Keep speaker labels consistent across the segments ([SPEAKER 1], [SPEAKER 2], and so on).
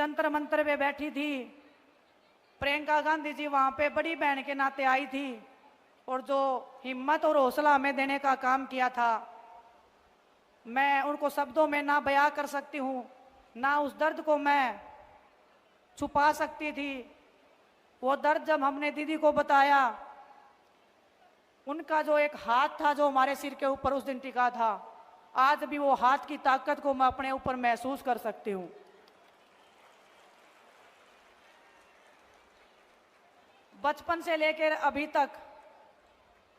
[SPEAKER 1] जंतर मंतर पे बैठी थी, प्रियंका गांधी जी वहां पे बड़ी बहन के नाते आई थी और जो हिम्मत और हौसला हमें देने का काम किया था, मैं उनको शब्दों में ना बयां कर सकती हूँ, ना उस दर्द को मैं छुपा सकती थी। वो दर्द जब हमने दीदी को बताया, उनका जो एक हाथ था जो हमारे सिर के ऊपर उस दिन टिका था, आज भी वो हाथ की ताकत को मैं अपने ऊपर महसूस कर सकती हूँ। बचपन से लेकर अभी तक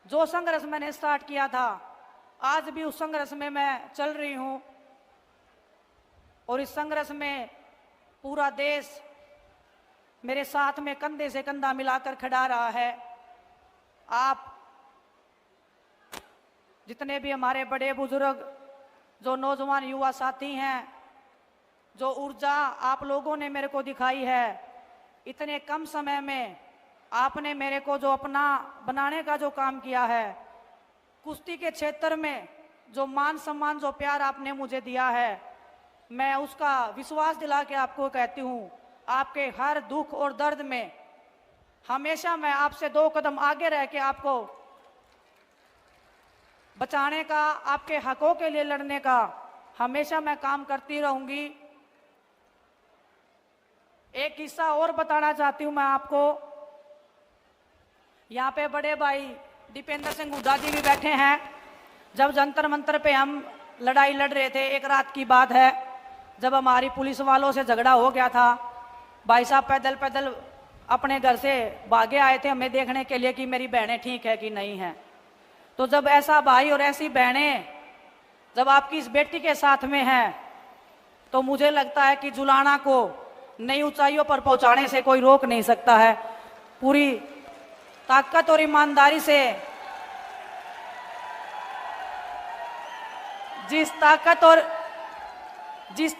[SPEAKER 1] जो संघर्ष मैंने स्टार्ट किया था, आज भी उस संघर्ष में मैं चल रही हूं और इस संघर्ष में पूरा देश मेरे साथ में कंधे से कंधा मिलाकर खड़ा रहा है। आप जितने भी हमारे बड़े बुजुर्ग, जो नौजवान युवा साथी हैं, जो ऊर्जा आप लोगों ने मेरे को दिखाई है, इतने कम समय में आपने मेरे को जो अपना बनाने का जो काम किया है, कुश्ती के क्षेत्र में जो मान सम्मान, जो प्यार आपने मुझे दिया है, मैं उसका विश्वास दिला के आपको कहती हूँ, आपके हर दुख और दर्द में हमेशा मैं आपसे 2 कदम आगे रह के आपको बचाने का, आपके हकों के लिए लड़ने का हमेशा मैं काम करती रहूंगी। एक किस्सा और बताना चाहती हूँ मैं आपको। यहाँ पे बड़े भाई दीपेंद्र सिंह हुड्डा जी भी बैठे हैं। जब जंतर मंतर पे हम लड़ाई लड़ रहे थे, एक रात की बात है, जब हमारी पुलिस वालों से झगड़ा हो गया था, भाई साहब पैदल पैदल अपने घर से भागे आए थे हमें देखने के लिए कि मेरी बहनें ठीक है कि नहीं है। तो जब ऐसा भाई और ऐसी बहनें जब आपकी इस बेटी के साथ में हैं, तो मुझे लगता है कि जुलाना को नई ऊंचाइयों पर पहुंचाने से कोई रोक नहीं सकता है। पूरी ताकत और ईमानदारी से, जिस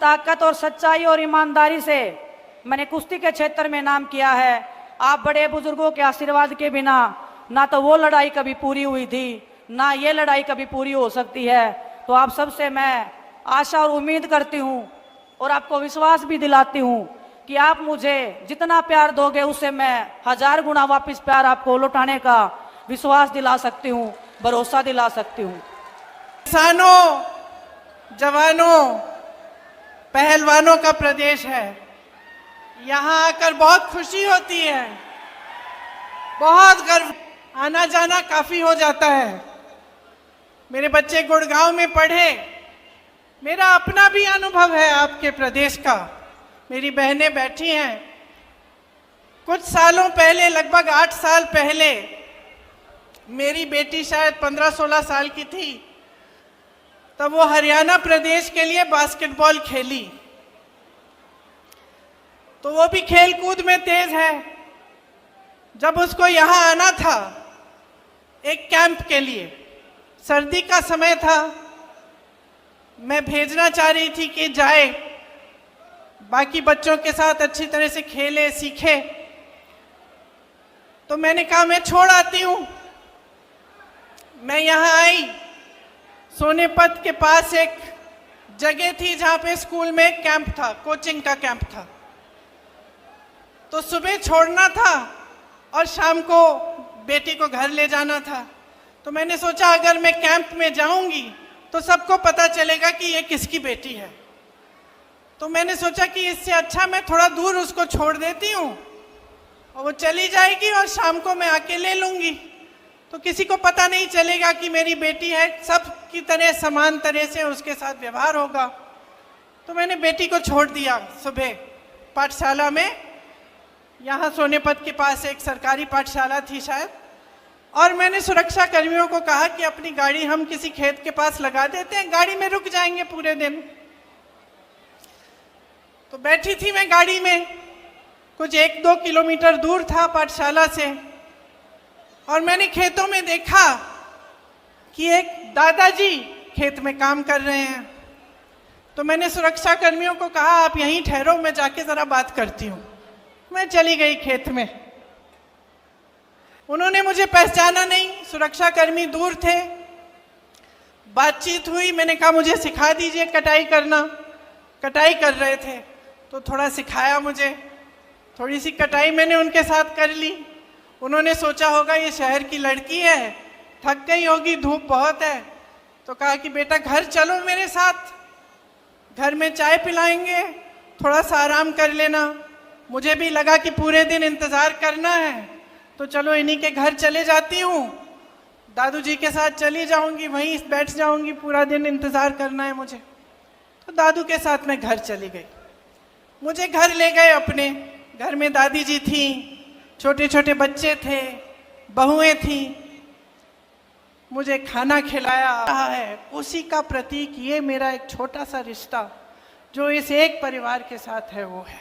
[SPEAKER 1] ताकत और सच्चाई और ईमानदारी से मैंने कुश्ती के क्षेत्र में नाम किया है, आप बड़े बुजुर्गों के आशीर्वाद के बिना ना तो वो लड़ाई कभी पूरी हुई थी, ना ये लड़ाई कभी पूरी हो सकती है। तो आप सबसे मैं आशा और उम्मीद करती हूँ और आपको विश्वास भी दिलाती हूँ कि आप मुझे जितना प्यार दोगे उससे मैं 1000 गुना वापस प्यार आपको लौटाने का विश्वास दिला सकती हूँ, भरोसा दिला सकती हूँ।
[SPEAKER 2] किसानों, जवानों, पहलवानों का प्रदेश है। यहाँ आकर बहुत खुशी होती है, बहुत गर्व, आना जाना काफी हो जाता है। मेरे बच्चे गुड़गांव में पढ़े, मेरा अपना भी अनुभव है आपके प्रदेश का। मेरी बहनें बैठी हैं। कुछ सालों पहले, लगभग 8 साल पहले, मेरी बेटी शायद 15-16 साल की थी, तब वो हरियाणा प्रदेश के लिए बास्केटबॉल खेली। तो वो भी खेल कूद में तेज है। जब उसको यहाँ आना था एक कैंप के लिए, सर्दी का समय था, मैं भेजना चाह रही थी कि जाए, बाकी बच्चों के साथ अच्छी तरह से खेले, सीखे। तो मैंने कहा मैं छोड़ आती हूँ। मैं यहाँ आई, सोनेपत के पास एक जगह थी जहाँ पे स्कूल में एक कैंप था, कोचिंग का कैंप था। तो सुबह छोड़ना था और शाम को बेटी को घर ले जाना था। तो मैंने सोचा अगर मैं कैंप में जाऊंगी तो सबको पता चलेगा कि ये किसकी बेटी है। तो मैंने सोचा कि इससे अच्छा मैं थोड़ा दूर उसको छोड़ देती हूँ और वो चली जाएगी और शाम को मैं आके ले लूंगी, तो किसी को पता नहीं चलेगा कि मेरी बेटी है, सब की तरह समान तरह से उसके साथ व्यवहार होगा। तो मैंने बेटी को छोड़ दिया सुबह पाठशाला में। यहाँ सोनेपत के पास एक सरकारी पाठशाला थी शायद, और मैंने सुरक्षा कर्मियों को कहा कि अपनी गाड़ी हम किसी खेत के पास लगा देते हैं, गाड़ी में रुक जाएंगे पूरे दिन। तो बैठी थी मैं गाड़ी में, कुछ 1-2 किलोमीटर दूर था पाठशाला से, और मैंने खेतों में देखा कि एक दादाजी खेत में काम कर रहे हैं। तो मैंने सुरक्षा कर्मियों को कहा आप यहीं ठहरो, मैं जाके जरा बात करती हूँ। मैं चली गई खेत में। उन्होंने मुझे पहचाना नहीं, सुरक्षा कर्मी दूर थे। बातचीत हुई, मैंने कहा मुझे सिखा दीजिए कटाई करना। कटाई कर रहे थे तो थोड़ा सिखाया मुझे, थोड़ी सी कटाई मैंने उनके साथ कर ली। उन्होंने सोचा होगा ये शहर की लड़की है, थक गई होगी, धूप बहुत है, तो कहा कि बेटा घर चलो मेरे साथ, घर में चाय पिलाएंगे, थोड़ा सा आराम कर लेना। मुझे भी लगा कि पूरे दिन इंतज़ार करना है, तो चलो इन्हीं के घर चले जाती हूँ, दादू जी के साथ चली जाऊंगी, वहीं बैठ जाऊंगी, पूरा दिन इंतज़ार करना है मुझे। तो दादू के साथ मैं घर चली गई। मुझे घर ले गए अपने, घर में दादी जी थी, छोटे छोटे बच्चे थे, बहुएं थी, मुझे खाना खिलाया है। उसी का प्रतीक ये मेरा एक छोटा सा रिश्ता जो इस एक परिवार के साथ है वो है।